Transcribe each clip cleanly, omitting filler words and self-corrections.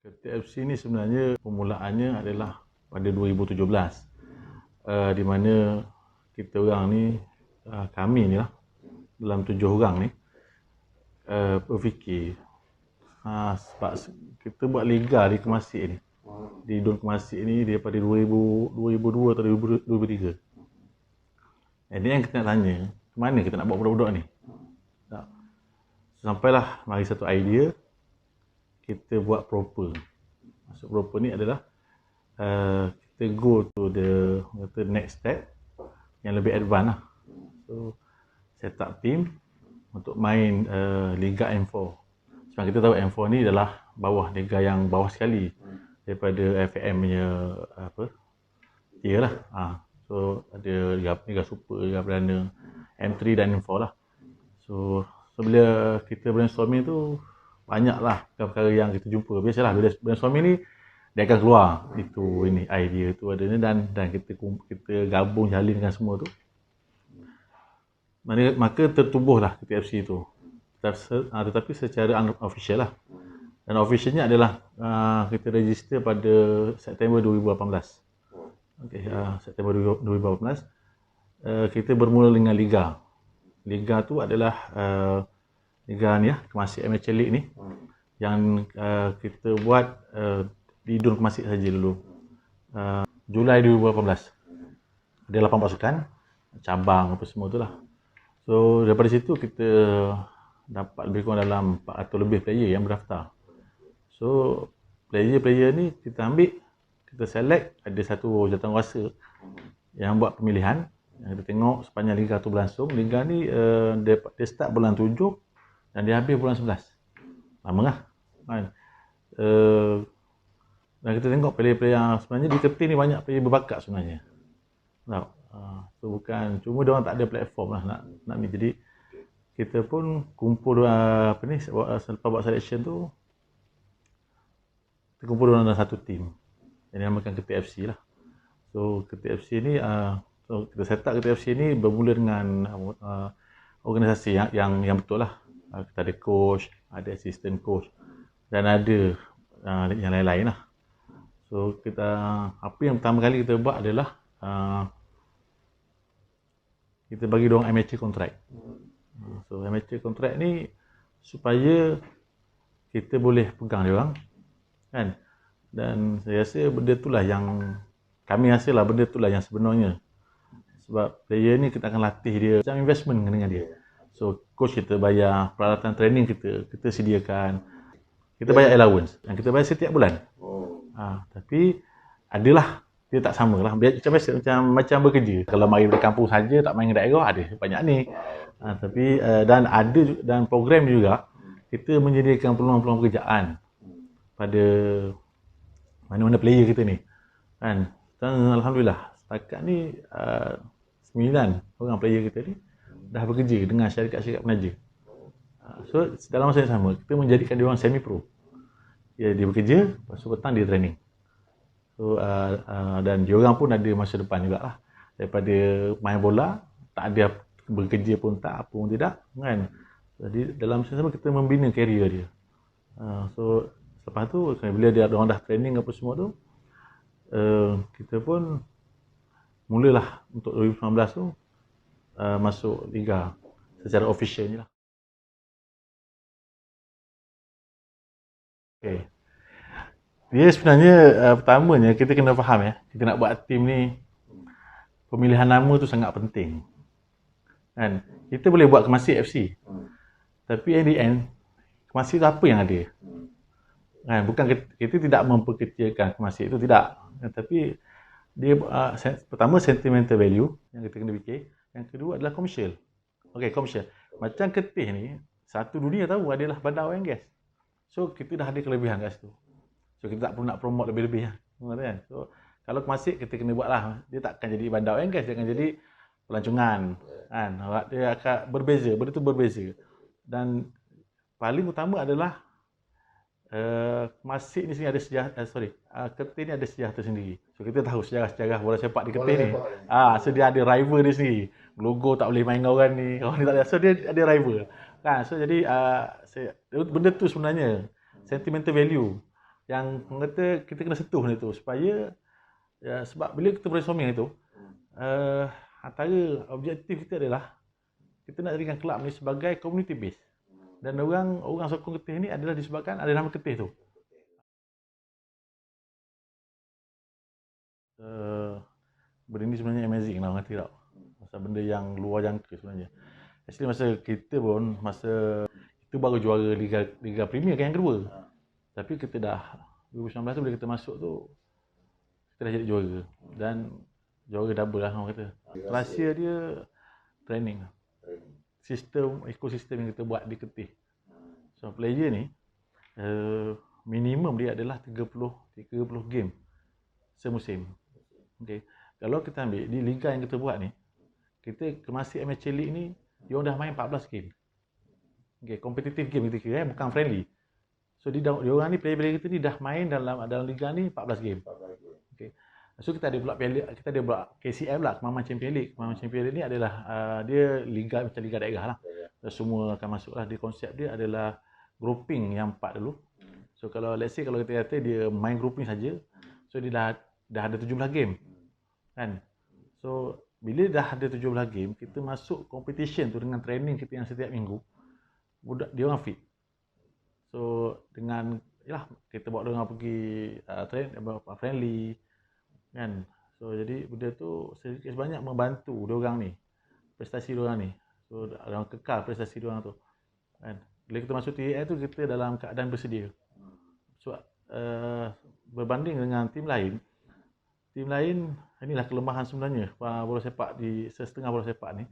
KTFC ni sebenarnya permulaannya adalah pada 2017, di mana kita orang ni, kami ni lah, dalam 7 orang ni, berfikir sebab kita buat liga di Kemasik ni, di Dun Kemasik ni daripada 2002 atau 2003. Jadi yang kita nak tanya, ke mana kita nak bawa budak-budak ni? Sampailah mari satu idea, kita buat proper. Maksud proper ni adalah kita go to the next step yang lebih advance lah. So set up team untuk main Liga M4. Sebab kita tahu M4 ni adalah bawah, liga yang bawah sekali daripada FAM punya tier lah. So ada Liga Super, Liga Perdana, M3 dan M4 lah. So bila kita brainstorming tu, banyaklah perkara yang kita jumpa. Biasalah bila brainstorming ni dia akan keluar itu, ini idea tu ada ni, dan kita gabung jalinkan semua tu. Maka tertubuhlah KTFC tu. Tetapi secara unofficial lah. Dan officialnya adalah kita register pada September 2018. Okey, September 2018 kita bermula dengan liga. Liga tu adalah liga ni lah, Kemasik Amateur League ni, yang kita buat di Dun Kemasik saja dulu. Julai 2018. Ada 8 pasukan, cabang apa semua tu lah. So daripada situ kita dapat lebih kurang dalam 400 lebih player yang berdaftar. So player-player ni kita ambil, kita select, ada satu jawatankuasa yang buat pemilihan. Yang kita tengok sepanjang liga tu berlangsung. Liga ni dia start bulan 7 dan dia habis bulan 11. Lama lah kan. Dan kita tengok player-player yang sebenarnya di Ketir ni banyak player berbakat sebenarnya. So bukan, cuma dia orang tak ada platform lah nak ni. Jadi kita pun kumpul selepas buat selection tu, kita kumpul dalam satu team yang dinamakan KTFC lah. So KTFC ni so kita set up KTFC ni bermula dengan organisasi yang betul lah. Kita ada coach, ada assistant coach, dan ada yang lain-lain lah. So apa yang pertama kali kita buat adalah kita bagi diorang amateur contract. So amateur contract ni supaya kita boleh pegang diorang kan. Dan saya rasa benda itulah yang kami rasalah, benda itulah yang sebenarnya. Sebab player ni kita akan latih dia macam investment dengan dia. So coach kita bayar, peralatan training kita sediakan, kita bayar allowance yang kita bayar setiap bulan. Tapi adalah dia tak sama lah. Macam biasa, macam bekerja. Kalau mari dari kampung saja tak main daerah, ada banyak ni. Tapi dan program juga kita menyediakan peluang-peluang pekerjaan pada mana-mana player kita ni kan. Dan alhamdulillah setakat ni 9 orang player kita ni dah bekerja dengan syarikat-syarikat penaja. So dalam masa yang sama kita menjadikan dia orang semi pro. Dia bekerja, lepas tu petang dia training. So dan dia orang pun ada masa depan jugalah. Daripada main bola, tak ada bekerja pun tak, apa pun tidak kan. Jadi dalam masa yang sama kita membina karier dia. So lepas tu bila dia orang dah training apa semua tu, kita pun mulalah untuk 2019 tu masuk liga secara officialnya lah. Okay. Dia sebenarnya pertamanya kita kena faham kita nak buat tim ni, pemilihan nama tu sangat penting kan. Kita boleh buat Kemasik FC, tapi at the end Kemasik tu apa yang ada kan. Bukan kita tidak memperkecilkan Kemasik itu, tidak, tapi dia pertama sentimental value yang kita kena fikir. Yang kedua adalah komersial. Okey, komersial. Macam Ketih ni, satu dunia tahu adalah bandar oil and gas. So kita dah ada kelebihan kat situ. So kita tak perlu nak promote lebih-lebih kan. So kalau Kemasik kita kena buat lah. Dia tak akan jadi bandar oil and gas, dia akan jadi pelancongan kan. Dia akan berbeza, benda tu berbeza. Dan paling utama adalah Kemasik ni sendiri ada sejarah, Ketir ni ada sejarah tersendiri. So kita tahu sejarah bola sepak di Ketir ni. So dia ada rival dia sendiri. Logo tak boleh main dengan orang ni, orang ni tak ada. So dia ada rival. Kan? So jadi benda tu sebenarnya sentimental value. yang orang kata kita kena sentuh benda tu supaya sebab bila kita brainstorming itu antara objektif kita adalah kita nak jadikan kelab ni sebagai community base. Dan orang sokong Ketih ni adalah disebabkan ada nama Ketih tu. Benda ni sebenarnya amazing lah, orang kata tak. Masa benda yang luar jangka sebenarnya. Actually masa kita pun, masa itu baru juara Liga Premier kan yang kedua. Tapi kita dah 2019 tu bila kita masuk tu kita dah jadi juara dan juara double lah orang kata. Rahsia dia training. Ekosistem yang kita buat di Ketih. So player ni minimum dia adalah 30 game semusim. Okay. Kalau kita ambil di liga yang kita buat ni, kita masih amateur league ni dia dah main 14 game. Okay, competitive game kita kira bukan friendly. So dia orang ni player-player kita ni dah main dalam liga ni 14 game. Okay. So kita ada pula kita ada pula KCM lah, Kemaman Champion League. Kemaman Champion League ni adalah dia liga macam liga daerah lah. Semua akan masuk lah. Di konsep dia adalah grouping yang 4 dulu. So kalau let's say kalau kita kata dia main grouping saja, so dia dah ada 17 game. Kan? So bila dah ada 17 game, kita masuk competition tu dengan training kita yang setiap minggu. Budak dia orang fit. So dengan kita bawa dia orang pergi train friendly kan. So jadi benda tu sedikit sebanyak membantu dia orang ni. Prestasi dia orang ni. So dia orang kekal prestasi dia orang tu. Kan. Bila kita masuk TAL tu kita dalam keadaan bersedia. So berbanding dengan tim lain, inilah kelemahan sebenarnya bola sepak di setengah bola sepak ni.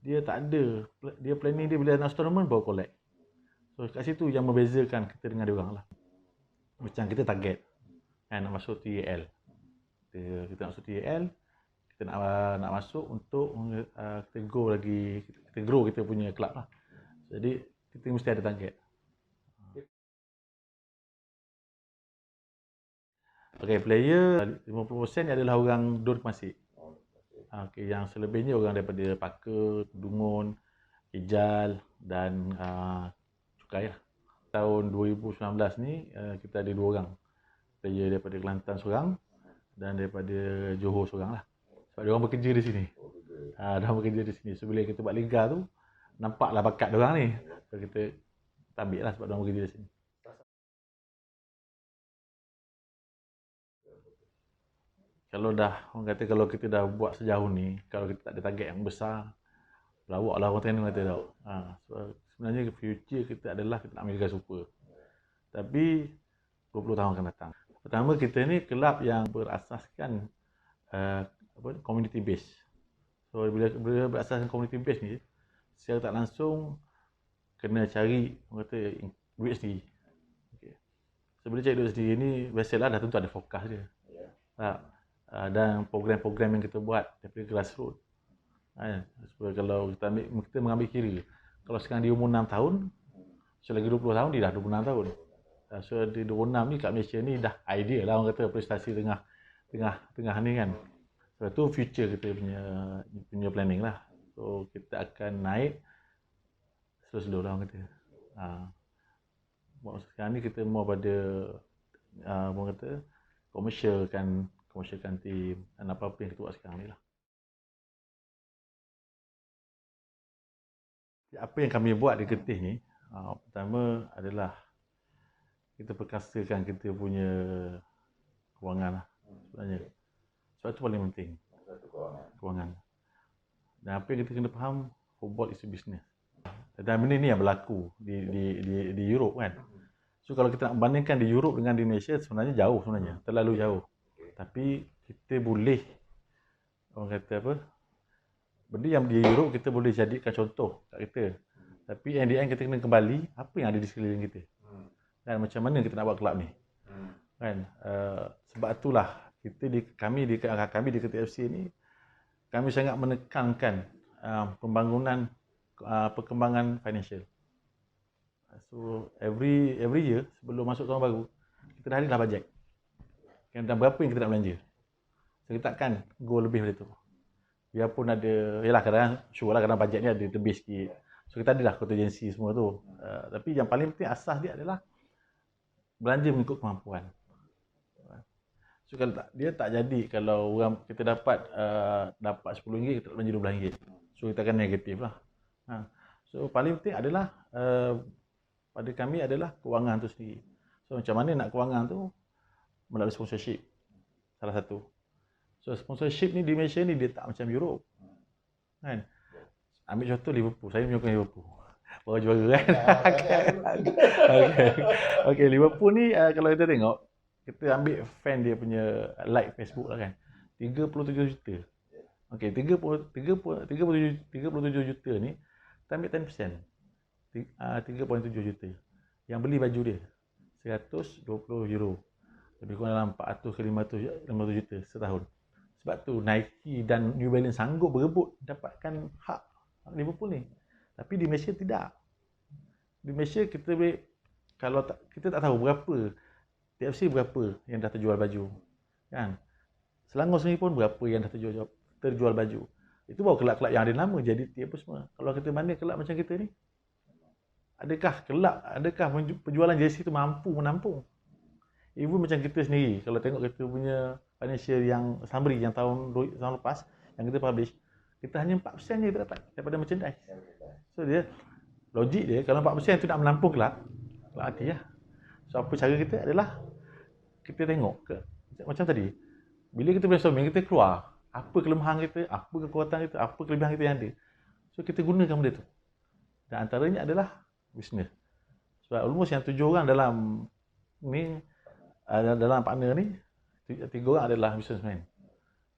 Dia tak ada, dia planning dia bila nak tournament baru collect. So kat situ yang membezakan kita dengan dia orang lah. Macam kita target kan nak masuk TAL. Kita nak masuk TAL, kita nak masuk untuk kita grow kita punya kelab lah. Jadi kita mesti ada target. Okay, player 50% adalah orang Dor Kemasik. Okay, yang selebihnya orang daripada Paka, Dungun, Ijal dan Cukai lah. Tahun 2019 ni kita ada 2 orang. Player daripada Kelantan seorang dan daripada Johor seorang lah. Sebab dia orang bekerja di sini. Dia orang bekerja di sini. So bila kita buat liga tu, nampaklah bakat dia orang ni. So kita ambil lah sebab dia orang bekerja di sini. Orang kata kalau kita dah buat sejauh ni, kalau kita tak ada target yang besar, pelawak lah orang trainer kata tau. So, sebenarnya future kita adalah kita nak Liga Super. Tapi 20 tahun akan datang. Pertama kita ni kelab yang berasaskan community base. So bila berasaskan community base ni, secara tak langsung kena cari orang kata duit sendiri. Okay. So bila cari duit sendiri ni, biasalah dah tentu ada fokus dia. Dan program-program yang kita buat daripada grassroots. Kalau kita mengambil kira, kalau sekarang dia umur 6 tahun, so lagi 20 tahun dia dah 26 tahun. So di 26 ni kat Malaysia ni dah ideal lah orang kata prestasi tengah ni kan. So tu future kita punya planning lah. So kita akan naik slow-slow lah orang kata. Sekarang ni kita mau pada orang kata komersialkan tim dan apa-apa yang kita buat sekarang ni lah. Apa yang kami buat di Ketih ni, pertama adalah kita perkasakan kita punya kewangan lah sebenarnya. Sebab itu paling penting. Kewangan. Dan apa yang kita kena faham, football is a business. Dan benda ni yang berlaku di Europe kan. So kalau kita nak bandingkan di Europe dengan di Malaysia, sebenarnya jauh sebenarnya. Terlalu jauh. Tapi kita boleh, orang kata apa, benda yang di Europe kita boleh jadikan contoh kat kita. Tapi yang di end kita kena kembali apa yang ada di sekeliling kita. Dan macam mana kita nak buat kelab ni. Kan? Sebab itulah kami di Ketih FC ni kami sangat menekankan perkembangan financial. So every year sebelum masuk tahun baru kita dah ada bajet. Dan berapa yang kita nak belanja. So kita takkan go lebih dari tu. Biarpun ada, kadang-kadang sure lah kadang bajet ni ada lebih sikit. So kita ada lah contingency semua tu. Tapi yang paling penting asas dia adalah belanja mengikut kemampuan. So kalau dia tak jadi kalau orang kita dapat RM10 kita belanja RM12. So kita akan negatif lah. So paling penting adalah pada kami adalah kewangan tu sendiri. So macam mana nak kewangan tu? Melalui sponsorship. Salah satu. So sponsorship ni di Malaysia ni dia tak macam Europe. Kan? Ambil contoh Liverpool. Saya menyokong Liverpool. Baru juara kan? Okay. Liverpool ni kalau kita tengok, kita ambil fan dia punya like Facebook lah kan. 37 juta. Okay, 37 juta ni, kita ambil 10%. 3.7 juta. Yang beli baju dia, €120. Lebih kurang dalam 400 ke 500 juta setahun. Sebab tu Nike dan New Balance sanggup berebut dapatkan hak Liverpool ni. Tapi di Malaysia tidak. Di Malaysia kita tak tahu berapa TFC berapa yang dah terjual baju. Kan? Selangor sendiri pun berapa yang dah terjual baju. Itu baru kelab-kelab yang ada nama jadi apa semua. Kalau kita banding kelab macam kita ni, adakah penjualan jersey tu mampu menampung? Even macam kita sendiri, kalau tengok kita punya financial yang summary yang tahun lepas yang kita publish, kita hanya 4% je kita dapat daripada merchandise. So dia logik dia kalau 4% tu nak menampung kelab hati lah. So apa cara kita adalah kita tengok macam tadi, bila kita brainstorming, kita keluar apa kelemahan kita, apa kekuatan kita, apa kelebihan kita yang ada. So kita gunakan benda tu. Dan antaranya adalah bisnes. Sebab almost yang 7 orang dalam partner ni, 3 orang adalah businessman.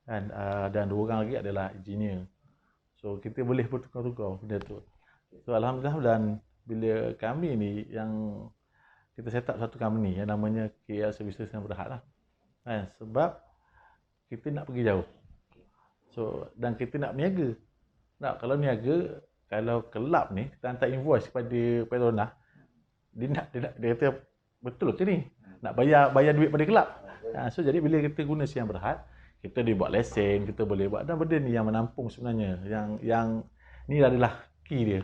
Dan 2 orang lagi adalah engineer. So kita boleh bertukar-tukar benda tu. So alhamdulillah, dan bila kami ni yang kita set up satu company yang namanya KL Services yang Berhad lah. Sebab kita nak pergi jauh. So dan kita nak berniaga. Kalau niaga, kalau kelab ni kita hantar invoice kepada Petronas, dia kata betul ke ni? Nak bayar duit pada kelab. So jadi bila kita guna Siang Berhad, kita dibuat lesen, kita boleh buat, dan benda ni yang menampung sebenarnya. Yang ni adalah key dia.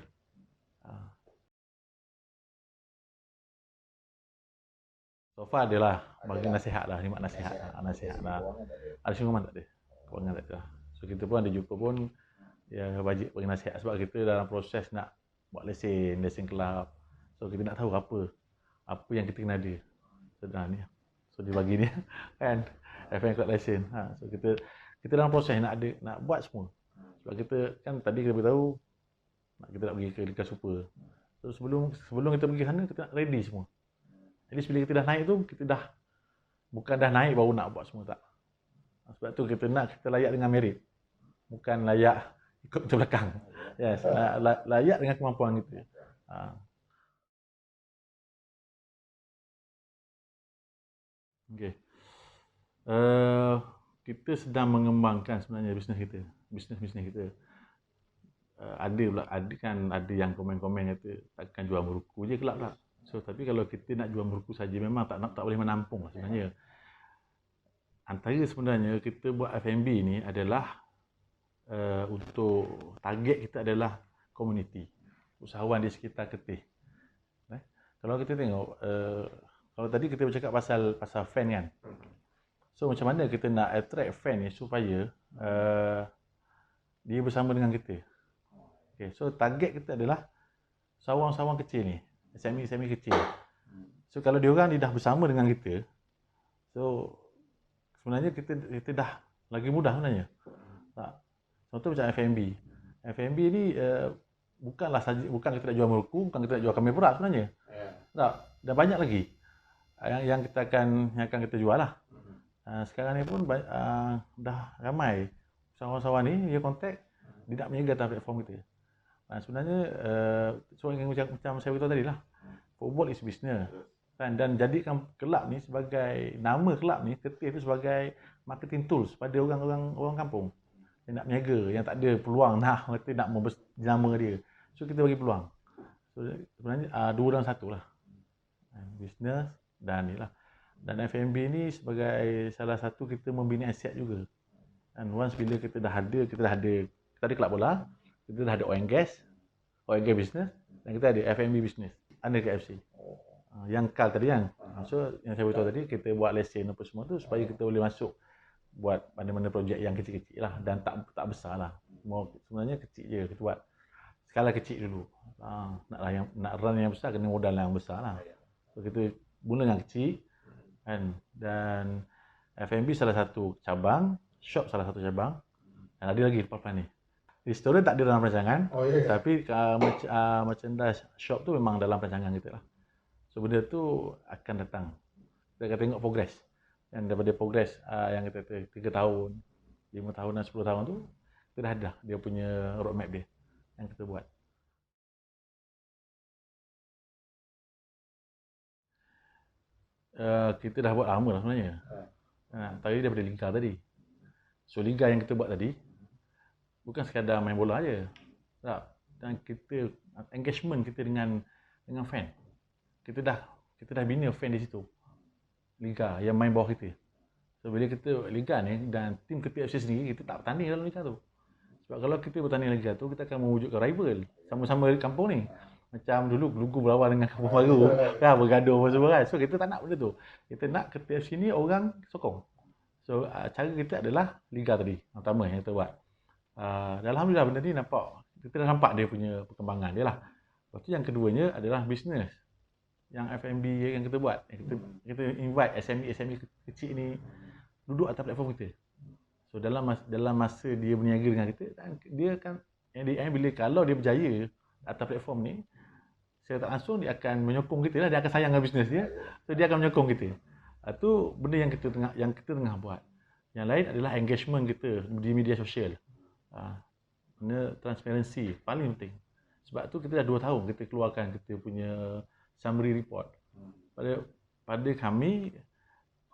So far adalah bagi nasihat lah, nikmat nasihat lah. Ada sungguhan tak ada? Kewangan tak ada. So kita pun ada jumpa pun, ya bajet bagi nasihat sebab kita dalam proses nak buat lesen kelab. So kita nak tahu apa yang kita kena ada. Sedang ni. So dia bagi ni kan FM Club lesen. So kita dalam proses nak buat semua. Sebab kita kan tadi kita beritahu kita nak pergi ke Liga Super. So sebelum kita pergi sana, kita nak ready semua. At least bila kita dah naik tu, bukan dah naik baru nak buat semua, tak. Sebab tu kita layak dengan merit. Bukan layak ikut macam belakang. Yes, layak dengan kemampuan kita. Okay. Kita sedang mengembangkan sebenarnya bisnes kita. Ada yang komen-komen kata takkan jual meruku je kelab tak. So tapi kalau kita nak jual meruku saja memang tak boleh menampung lah sebenarnya. Antara sebenarnya kita buat F&B ni adalah untuk target kita adalah komuniti, usahawan di sekitar Ketih. Kalau kita tengok, kalau tadi kita bercakap pasal fan kan. So macam mana kita nak attract fan ni supaya dia bersama dengan kita. Okay, so target kita adalah sawang-sawang kecil ni, SME kecil. So kalau diorang ni dah bersama dengan kita, so sebenarnya kita dah lagi mudah sebenarnya. Contoh macam F&B ni bukan kita nak jual meruku, bukan kita nak jual kambing perah sebenarnya. Dah banyak lagi yang akan kita jual lah. Sekarang ni pun dah ramai usahawan-usahawan ni dia kontak, dia nak berniaga atas platform kita. Sebenarnya macam saya beritahu tadi lah, football is business. Dan jadikan kelab ni sebagai nama kelab ni, Ketih tu sebagai marketing tools pada orang kampung yang nak berniaga, yang tak ada peluang nak nama dia. So kita bagi peluang. So sebenarnya 2 dalam 1 lah. Business dan ni lah. Dan F&B ni sebagai salah satu kita membina aset juga. Dan once bila kita dah ada kelab bola, kita dah ada oil and gas business, dan kita ada F&B business under KFC. Yang KAL tadi kan, So yang saya beritahu tadi, kita buat lesen apa semua tu supaya kita boleh masuk buat mana-mana projek yang kecil-kecil lah dan tak besar lah. Sebenarnya kecil je kita buat. Skala kecil dulu. Nak run yang besar kena modal yang besar lah. So kita mula dengan kecil kan, dan F&B salah satu cabang, shop salah satu cabang, dan ada lagi lepas ni. Restoran tak ada dalam perancangan, tapi merchandise shop tu memang dalam perancangan kita lah. So benda tu akan datang. Kita akan tengok progress. Dan daripada progress yang kita 3 tahun, 5 tahun dan 10 tahun tu, kita dah ada dia punya roadmap dia yang kita buat. Kita dah buat lama lah sebenarnya. Tadi daripada Liga tadi. So Liga yang kita buat tadi bukan sekadar main bola aja. Tak. Dan kita engagement kita dengan fan. Kita dah bina fan di situ. Liga yang main bawah kita. So bila kita Liga ni dan tim KPFC sendiri, kita tak bertanding dalam Liga tu. Sebab kalau kita bertanding Liga tu, kita akan mewujudkan rival sama-sama di kampung ni. Macam dulu Gelugu berlawan dengan Kampung Baru, kan, bergaduh apa semua kan. So kita tak nak benda tu. Kita nak KPFC ni orang sokong. So cara kita adalah Liga tadi, pertama yang kita buat. Alhamdulillah benda ni kita dah nampak dia punya perkembangan dia lah. Lepas tu yang keduanya adalah bisnes. Yang F&B yang kita buat. Kita invite SME kecil ni duduk atas platform kita. So dalam masa dia berniaga dengan kita, dia kan bila kalau dia berjaya atas platform ni, secara tak langsung dia akan menyokong kita lah, dia akan sayang dengan bisnes dia. So dia akan menyokong kita. Itu benda yang kita tengah buat. Yang lain adalah engagement kita di media sosial. Benda transparansi paling penting. Sebab tu kita dah 2 tahun kita keluarkan kita punya summary report. Pada kami,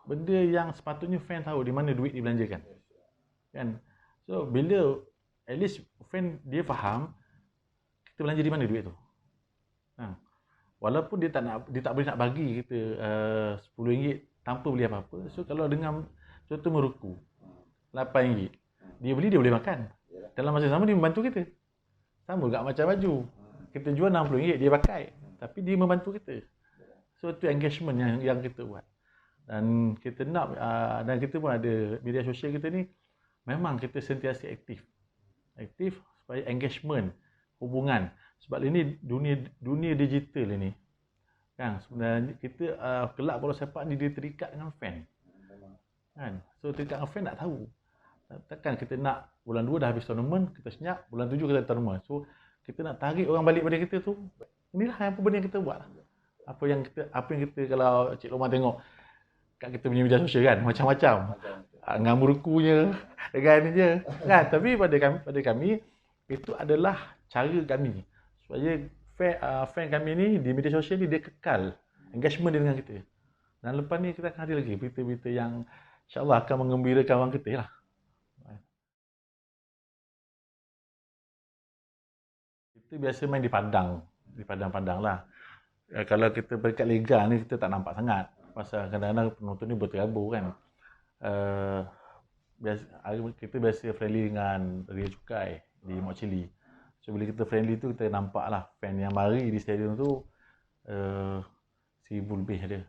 benda yang sepatutnya fan tahu di mana duit dibelanjakan. Kan? So bila at least fan dia faham kita belanja di mana duit tu. Walaupun dia tak boleh nak bagi kita RM10 tanpa beli apa-apa. So kalau dengan contoh meruku RM8, dia beli dia boleh makan. Dalam masa sama dia membantu kita. Sama juga macam baju. Kita jual RM60 dia pakai, tapi dia membantu kita. So itu engagement yang kita buat. Dan kita nak dan kita pun ada media sosial kita ni memang kita sentiasa aktif supaya engagement, hubungan. Sebab ini dunia digital ini kan, sebenarnya kita kelab bola sepak ni dia terikat dengan fan kan. So terikat dengan fan nak tahu, takkan kita nak bulan 2 dah habis tournament kita senyap, bulan 7 kita tournament. So kita nak tarik orang balik pada kita tu. Inilah yang benda yang kita buat. Apa yang kita kalau Cik Loman tengok kat kita punya media sosial kan, macam-macam. Dengan merukunya, dengan ni je kan. Tapi pada kami itu adalah cara kami supaya fan kami ni di media sosial ni dia kekal engagement dia dengan kita. Dan lepas ni kita akan ada lagi berita-berita yang insya-Allah akan mengembirakan orang kita lah. Kita biasa main di padang lah. Kalau kita berkat Liga ni kita tak nampak sangat. Pasal kadang-kadang penonton ni berterabur kan. Kita biasa friendly dengan Ria Cukai di Mok Chili. So bila kita friendly tu kita nampak lah fan yang mari di stadium tu 1,000 lebih ada.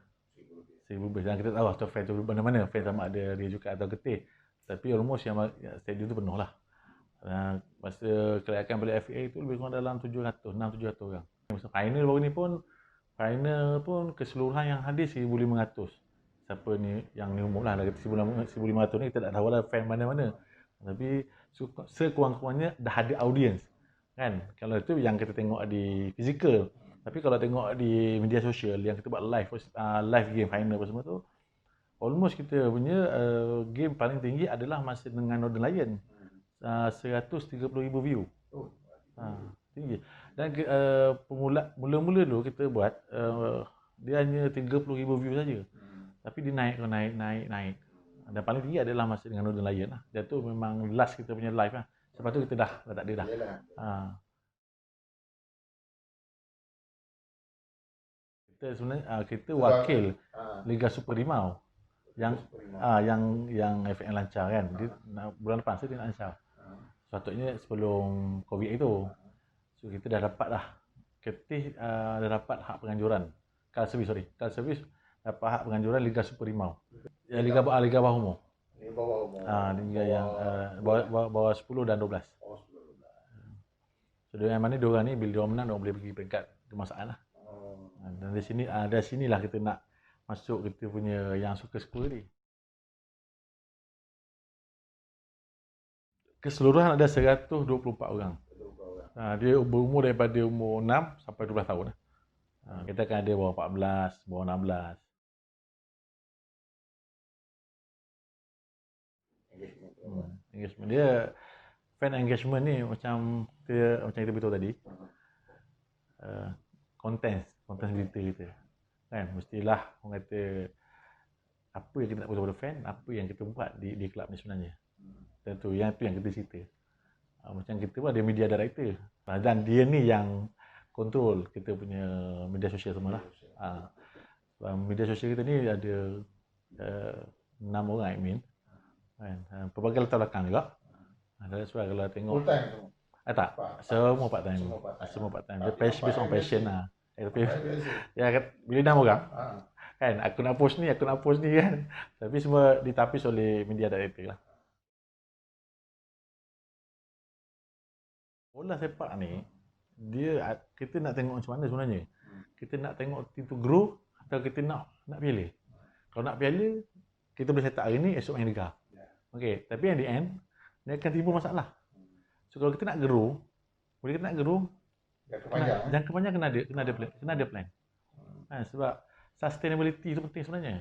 1,000 lebih. Dan kita tahu lah fan tu mana-mana fan sama ada Ria Cukai atau Getih. Tapi almost yang stadium tu penuh lah. Masa kelayakan balik FA tu lebih kurang dalam 600-700 orang. Masa final pun keseluruhan yang hadir 1,500. Siapa ni yang ni umum lah, kata 1,500 ni kita tak tahu lah fan mana-mana. Tapi sekurang-kurangnya dah ada audience kan. Kalau itu yang kita tengok di fizikal. Tapi kalau tengok di media sosial yang kita buat live game final apa semua tu, almost kita punya game paling tinggi adalah masa dengan Northern Lion. 130,000 view. Tinggi. Dan mula-mula dulu kita buat dia hanya 30,000 view saja. Tapi dia naik. Dan paling tinggi adalah masa dengan Northern Lion lah. Dia tu memang last kita punya live lah. Lepas tu kita dah tak ada dah. Kita sebenarnya kita wakil Liga Super Rimau yang FAN lancar kan. Dia bulan lepas dia nak lancar. Sepatutnya sebelum Covid itu. So kita dah dapat dah. Ketih dah dapat hak penganjuran. Kal servis dapat hak penganjuran Liga Super Rimau. Ya, Liga bawah umur. Ini bawah umur. Liga yang bawah 10 dan 12. Oh, 10. So, yang mana diorang ni bila diorang menang, diorang boleh pergi peringkat kemasaan lah. Dan dari sinilah kita nak masuk kita punya yang suka skor ni. Keseluruhan ada 124 orang. Dia berumur daripada umur 6 sampai 12 tahun. Kita akan ada bawah 14, bawah 16. Engagement dia, fan engagement ni macam kita beritahu tadi, konten berita kita kan, mestilah orang kata apa yang kita nak beritahu pada fan, apa yang kita buat di kelab ni sebenarnya. Tentu yang kita cerita. Macam kita pun ada media director, dan dia ni yang kontrol kita punya media sosial semua lah. Media sosial kita ni ada 6 orang admin kan, pelbagai latar belakang juga. Sebab kalau tengok Full time semua? tak, semua part time. Semua part time. Dia based on passion lah. Ya, bila 6 orang kan, aku nak post ni kan, tapi semua ditapis oleh media director lah. Bola sepak ni, kita nak tengok macam mana sebenarnya. Kita nak tengok team tu grow atau kita nak piala. Kalau nak piala, kita boleh set up hari ni, esok main liga. Okey, tapi yang di end, dia akan timbul masalah. So kalau kita nak grow, jangka panjang kena ada plan. Kan, sebab sustainability tu penting sebenarnya.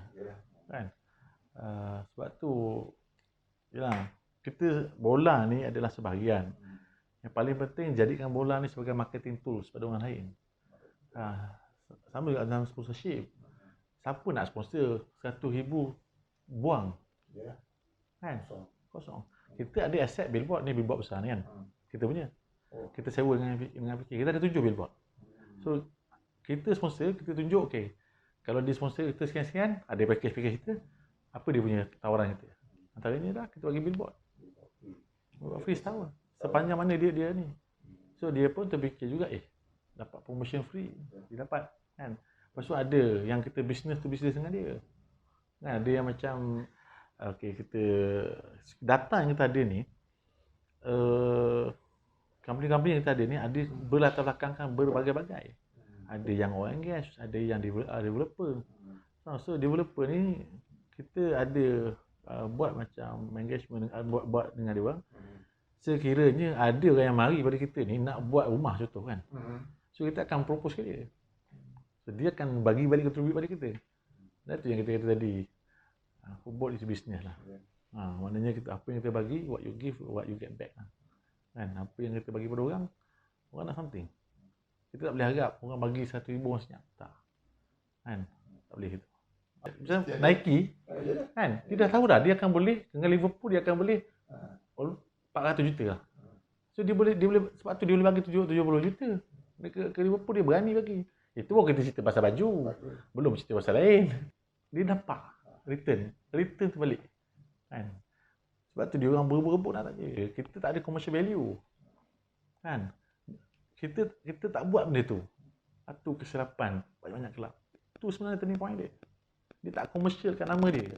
Kan? Sebab tu yalah, kita bola ni adalah sebahagian. Yang paling penting jadikan bola ni sebagai marketing tools pada orang lain. Sama juga dalam sponsorship. Siapa nak sponsor 100,000 buang? Kan? Kosong. Kita ada asset billboard ni, billboard besar ni kan. Kita punya. Kita sewa dengan fikir. Kita ada 7 billboard. So kita sponsor, kita tunjuk okey. Kalau dia sponsor kita sekian-sekian, ada package kita. Apa dia punya tawaran kita? Antaranya dah kita bagi billboard. Free setahun. Sepanjang mana dia ni. So dia pun terfikir juga dapat promotion free. Dia dapat kan. Lepas tu ada yang kita business to business dengan dia. Kan, ada yang macam okey, kita data yang kita ada ni, company-company yang kita ada ni ada berlatar belakangkan berbagai-bagai. Ada yang oil and gas, ada yang developer. So developer ni kita ada buat macam engagement, buat dengan dia orang. Sekiranya ada orang yang mari pada kita ni nak buat rumah contoh kan. So kita akan propose ke dia. So dia akan bagi balik contribute pada kita. Dan tu yang kita kata tadi. Football is business lah. Maknanya apa yang kita bagi, what you give, what you get back lah. Kan, apa yang kita bagi pada orang nak something. Kita tak boleh harap orang bagi 1,000 orang senyap. Tak. Kan? Tak boleh gitu. Macam Nike, kan? Dia dah tahu dah, dia akan boleh, dengan Liverpool dia akan boleh 400 juta lah. So dia boleh, sebab tu dia boleh bagi 70 juta. Ke Liverpool dia berani bagi. Itu pun kita cerita pasal baju. Belum cerita pasal lain. Dia dapat return terbalik. Kan? Sebab tu dia orang berebut nak tak je. Kita tak ada commercial value. Kan? Kita tak buat benda tu. Satu kesilapan banyak kelab. Tu sebenarnya turning point dia. Dia tak komersialkan nama dia.